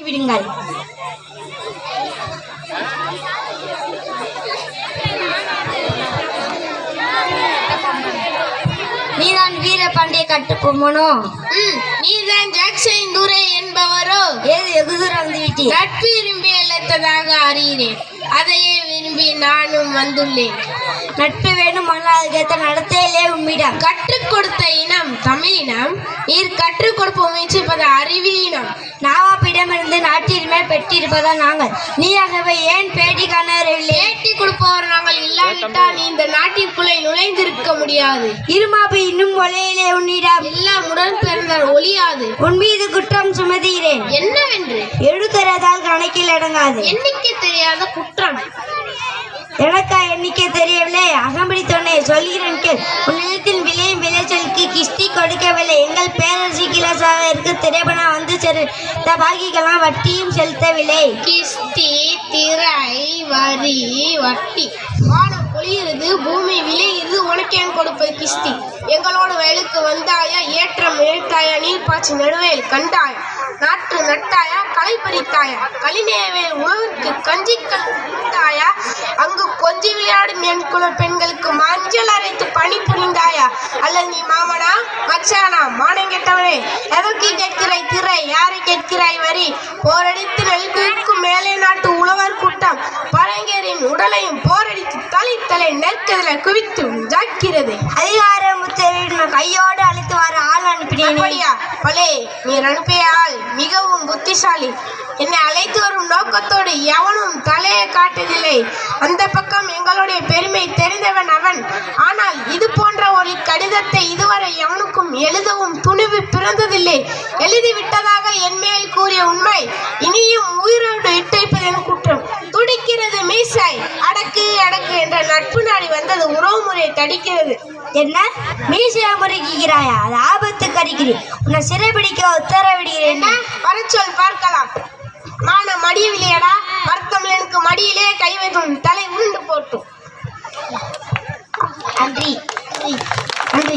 விடுங்கள். நீதான் வீரபாண்டிய கட்டுப்பொம்மனோ? நீதான் ஜாக்சன் துரை என்பவரோ? ஏது வெகு தூரம் வந்து விட்டீர்? நட்பு விரும்பி அழைத்ததாக அறிகிறேன். அதையே விரும்பி நானும் வந்துள்ளேன். நட்பு வேணும், ஆனால் அதுக்கேற்ற நடத்தையிலே உம்மிடம். கற்றுக் கொடுத்த இனம் தமிழினம். நீர் கற்றுக் கொடுப்ப முயற்சிப்பது அறிவீனம். நாவாப்பிடமிருந்து நாட்டிலுமே பெற்றிருப்பதா நாங்கள். நீயாகவே ஏன் பேட்டி காணவில்லை? பேட்டி கொடுப்பவர் நாங்கள் இல்லாவிட்டால் நீ இந்த நாட்டிற்குள்ளே நுழைந்திருக்க முடியாது. இருமாப்பு இன்னும் ஒலையிலே உன்னிடம். எல்லாம் உடன் பிறந்தால் ஒளியாது. உன் மீது குற்றம் சுமத்துகிறேன். என்னவென்று? எழுதுறதால் கணக்கில் அடங்காது. எண்ணிக்கை தெரியாத குற்றம். எனக்கா எண்ணிக்கை தெரியவில்லை? அகம்பிடித்தோன்னே சொல்கிறேன் கேள். உன் நிலத்தின் விளையும் விளைச்சலுக்கு கிஸ்தி கொடுக்கவில்லை. எங்கள் பேரரசி கிளாசாவிற்கு திரைப்பண வந்து செலுத்த பாக்கிக்கெல்லாம் வட்டியும் செலுத்தவில்லை. கிஸ்தி, திரை, வரி, வட்டி. வானம் பொழிகிறது, பூமி விளைகிறது, உனக்கேன் கொடுப்பது கிஸ்தி? எங்களோட வயலுக்கு வந்தாயா? ஏற்றம் இழுத்தாயா? நீர் பாய்ச்சி நடுவேல் கண்டாயா? நாற்று நட்டாயா? களை பறித்தாயா? களிநேவேல் உழவுக்கு கஞ்சி கண்டாயா? அங்கு கொஞ்சி விளையாடும் என் குல பெண்களுக்கு மஞ்சள் அரைத்து பணி புரிந்தாயா? அல்லது நீ மாமனா மச்சானா? மானம் கெட்டவனே, எதற்கு கேட்கிறாய் திரை? யாரை கேட்கிறாய் வரி? போரடித்து நெல்குவிக்கும் மேலே நாட்டு உழவர் கூட்டம் பழங்கரின் உடலையும் போரடித்து தலை நெற்கதில குவித்து ஜாக்கிறது. அதிகாரம் கையோடு அழைத்து வர ஆள் அனுப்பினேன். பலே, நீர் அனுப்பிய ஆள் மிகவும் புத்திசாலி. என்னை அழைத்து வரும் நோக்கத்தோடு எவனும் தலையை காட்டதில்லை. அந்த பக்கம் எங்களுடைய பெருமை தெரிந்தவன் அவன். ஆனால் இது போன்ற ஒரு கடிதத்தை இதுவரை எவனுக்கும் எழுதவும் துணிவு பிறந்ததில்லை. எழுதிவிட்டதாக என் மேல் கூறிய உண்மை இனியும் உயிரோடு இட்டைப்பதன் குற்றம். துடிக்கிறது மீசாய். அடக்கு அடக்கு என்ற நட்பு நாடி வந்தது உறவு முறையை தடிக்கிறது. என்ன மீசையா முறைக்கிறாயா? அது ஆபத்து கடிக்கிறேன். உன்னை சிறைபிடிக்க உத்தரவிடுகிறேன். வரச்சொல் பார்க்கலாம். மான மடியவில்லையடா? மருத்தமிழனுக்கு மடியிலே கை வைக்கும் தலை உண்டு போட்டும். நன்றி நன்றி.